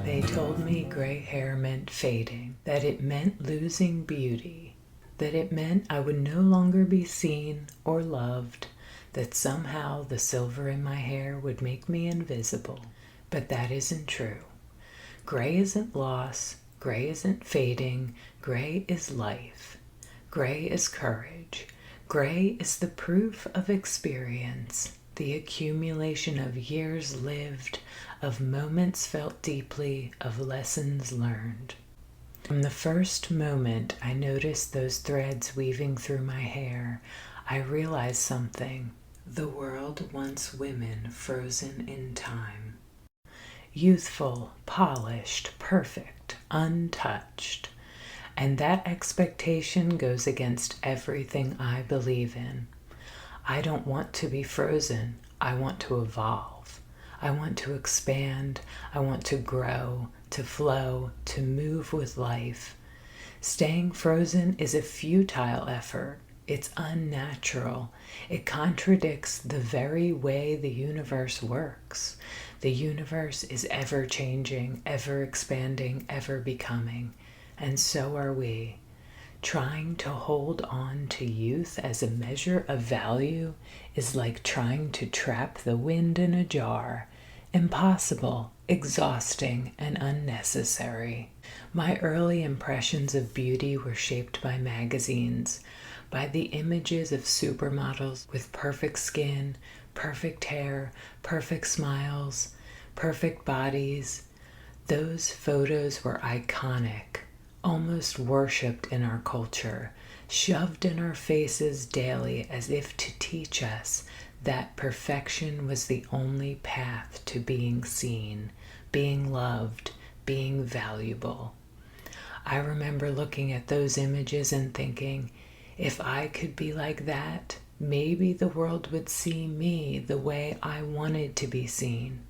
They told me gray hair meant fading, that it meant losing beauty, that it meant I would no longer be seen or loved, that somehow the silver in my hair would make me invisible. But that isn't true. Gray isn't loss, gray isn't fading, gray is life. Gray is courage. Gray is the proof of experience, the accumulation of years lived, of moments felt deeply, of lessons learned. From the first moment I noticed those threads weaving through my hair, I realized something. The world wants women frozen in time. Youthful, polished, perfect, untouched. And that expectation goes against everything I believe in. I don't want to be frozen. I want to evolve. I want to expand. I want to grow, to flow, to move with life. Staying frozen is a futile effort. It's unnatural. It contradicts the very way the universe works. The universe is ever changing, ever expanding, ever becoming. And so are we. Trying to hold on to youth as a measure of value is like trying to trap the wind in a jar. Impossible, exhausting, and unnecessary. My early impressions of beauty were shaped by magazines, by the images of supermodels with perfect skin, perfect hair, perfect smiles, perfect bodies. Those photos were iconic, almost worshipped in our culture, shoved in our faces daily as if to teach us that perfection was the only path to being seen, being loved, being valuable. I remember looking at those images and thinking, if I could be like that, maybe the world would see me the way I wanted to be seen.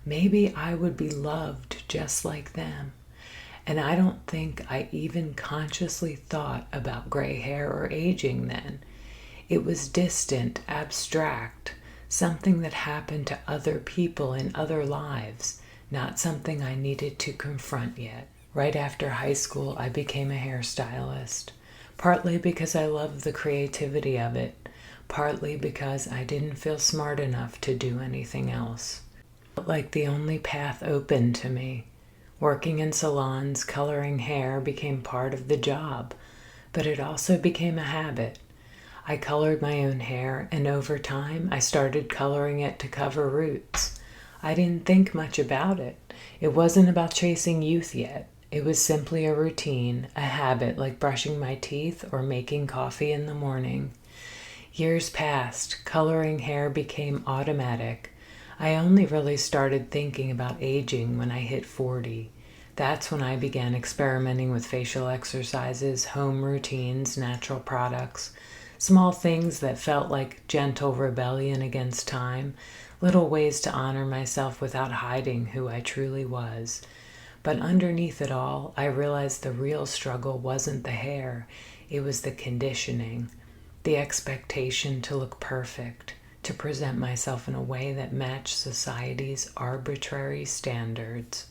Maybe I would be loved just like them. And I don't think I even consciously thought about gray hair or aging then. It was distant, abstract, something that happened to other people in other lives, not something I needed to confront yet. Right after high school, I became a hairstylist, partly because I loved the creativity of it, partly because I didn't feel smart enough to do anything else. It felt like the only path open to me. Working in salons, coloring hair became part of the job, but it also became a habit. I colored my own hair, and over time, I started coloring it to cover roots. I didn't think much about it. It wasn't about chasing youth yet. It was simply a routine, a habit like brushing my teeth or making coffee in the morning. Years passed, coloring hair became automatic. I only really started thinking about aging when I hit 40. That's when I began experimenting with facial exercises, home routines, natural products, small things that felt like gentle rebellion against time, little ways to honor myself without hiding who I truly was. But underneath it all, I realized the real struggle wasn't the hair, it was the conditioning, the expectation to look perfect, to present myself in a way that matched society's arbitrary standards.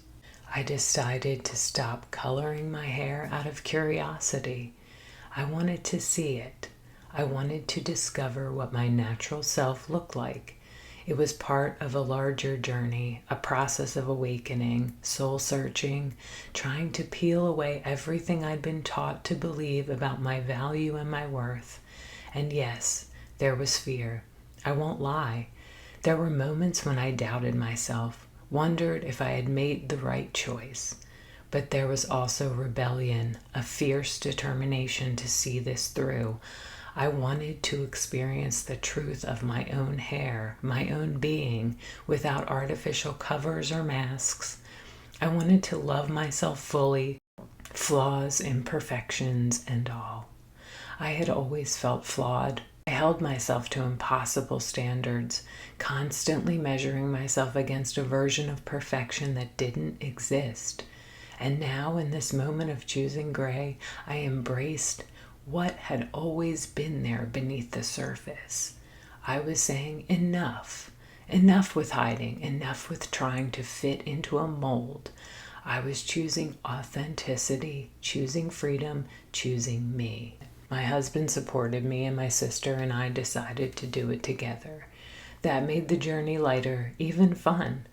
I decided to stop coloring my hair out of curiosity. I wanted to see it. I wanted to discover what my natural self looked like. It was part of a larger journey, a process of awakening, soul-searching, trying to peel away everything I'd been taught to believe about my value and my worth. And yes, there was fear. I won't lie. There were moments when I doubted myself, wondered if I had made the right choice. But there was also rebellion, a fierce determination to see this through. I wanted to experience the truth of my own hair, my own being, without artificial covers or masks. I wanted to love myself fully, flaws, imperfections, and all. I had always felt flawed. I held myself to impossible standards, constantly measuring myself against a version of perfection that didn't exist. And now, in this moment of choosing gray, I embraced what had always been there beneath the surface. I was saying, enough. Enough with hiding, enough with trying to fit into a mold. I was choosing authenticity, choosing freedom, choosing me. My husband supported me, and my sister and I decided to do it together. That made the journey lighter, even fun.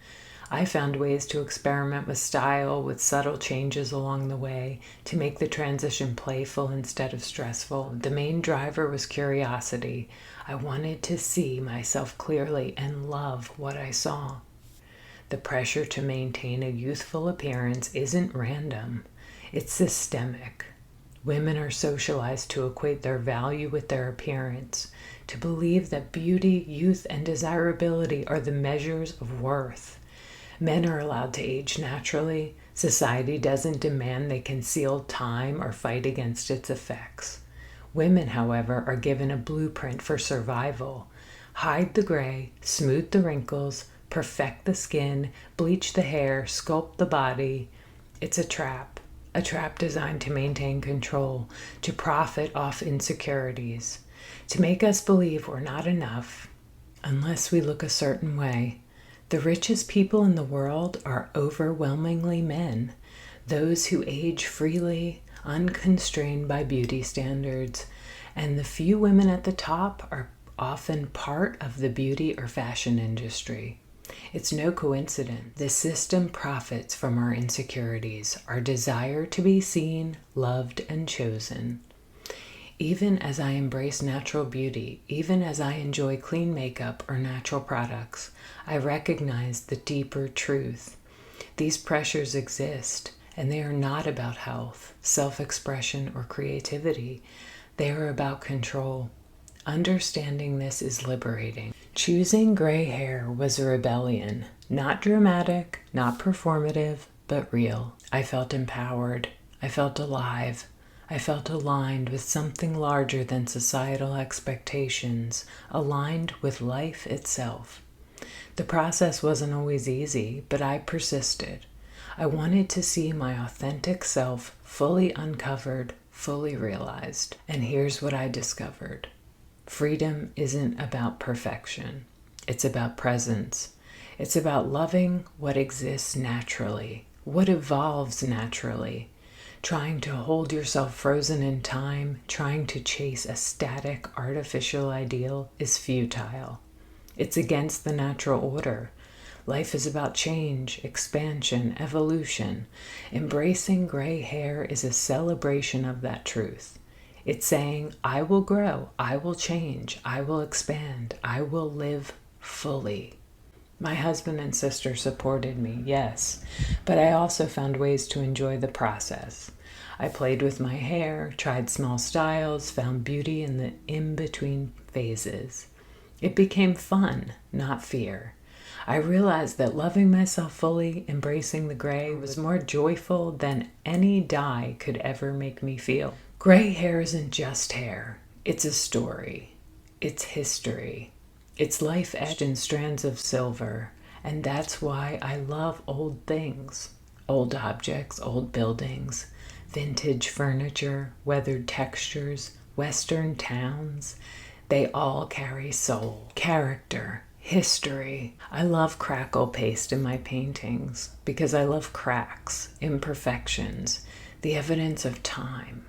I found ways to experiment with style, with subtle changes along the way, to make the transition playful instead of stressful. The main driver was curiosity. I wanted to see myself clearly and love what I saw. The pressure to maintain a youthful appearance isn't random. It's systemic. Women are socialized to equate their value with their appearance, to believe that beauty, youth, and desirability are the measures of worth. Men are allowed to age naturally. Society doesn't demand they conceal time or fight against its effects. Women, however, are given a blueprint for survival. Hide the gray, smooth the wrinkles, perfect the skin, bleach the hair, sculpt the body. It's a trap designed to maintain control, to profit off insecurities, to make us believe we're not enough unless we look a certain way. The richest people in the world are overwhelmingly men, those who age freely, unconstrained by beauty standards, and the few women at the top are often part of the beauty or fashion industry. It's no coincidence. The system profits from our insecurities, our desire to be seen, loved, and chosen. Even as I embrace natural beauty, even as I enjoy clean makeup or natural products, I recognize the deeper truth. These pressures exist, and they are not about health, self-expression, or creativity. They are about control. Understanding this is liberating. Choosing gray hair was a rebellion. Not dramatic, not performative, but real. I felt empowered. I felt alive. I felt aligned with something larger than societal expectations, aligned with life itself. The process wasn't always easy, but I persisted. I wanted to see my authentic self fully uncovered, fully realized. And here's what I discovered. Freedom isn't about perfection. It's about presence. It's about loving what exists naturally, what evolves naturally. Trying to hold yourself frozen in time, trying to chase a static, artificial ideal is futile. It's against the natural order. Life is about change, expansion, evolution. Embracing gray hair is a celebration of that truth. It's saying, I will grow, I will change, I will expand, I will live fully. My husband and sister supported me, yes, but I also found ways to enjoy the process. I played with my hair, tried small styles, found beauty in the in-between phases. It became fun, not fear. I realized that loving myself fully, embracing the gray, was more joyful than any dye could ever make me feel. Gray hair isn't just hair. It's a story. It's history. It's life etched in strands of silver, and that's why I love old things. Old objects, old buildings, vintage furniture, weathered textures, western towns. They all carry soul, character, history. I love crackle paste in my paintings because I love cracks, imperfections, the evidence of time.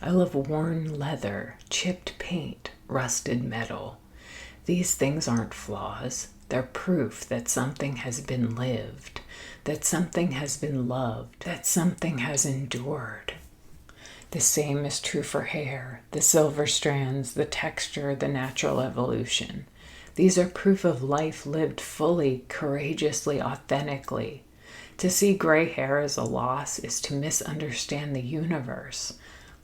I love worn leather, chipped paint, rusted metal. These things aren't flaws. They're proof that something has been lived, that something has been loved, that something has endured. The same is true for hair, the silver strands, the texture, the natural evolution. These are proof of life lived fully, courageously, authentically. To see gray hair as a loss is to misunderstand the universe.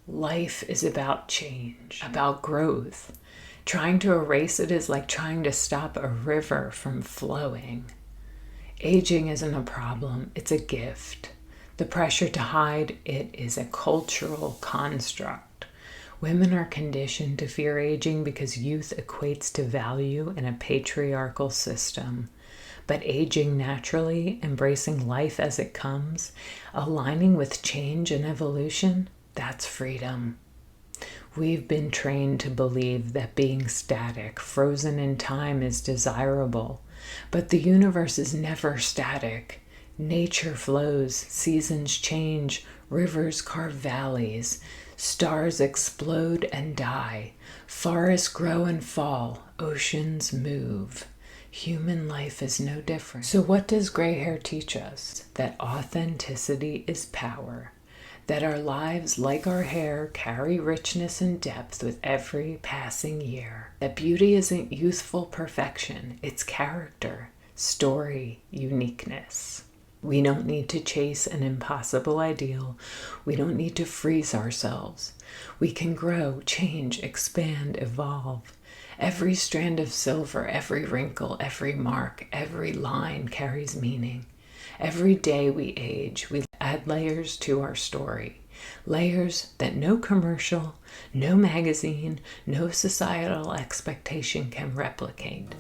Life is about change, about growth. Trying to erase it is like trying to stop a river from flowing. Aging isn't a problem, it's a gift. The pressure to hide it is a cultural construct. Women are conditioned to fear aging because youth equates to value in a patriarchal system. But aging naturally, embracing life as it comes, aligning with change and evolution, that's freedom. We've been trained to believe that being static, frozen in time, is desirable. But the universe is never static. Nature flows, seasons change, rivers carve valleys, stars explode and die, forests grow and fall, oceans move. Human life is no different. So what does gray hair teach us? That authenticity is power. That our lives, like our hair, carry richness and depth with every passing year. That beauty isn't youthful perfection, it's character, story, uniqueness. We don't need to chase an impossible ideal. We don't need to freeze ourselves. We can grow, change, expand, evolve. Every strand of silver, every wrinkle, every mark, every line carries meaning. Every day we age, we add layers to our story. Layers that no commercial, no magazine, no societal expectation can replicate.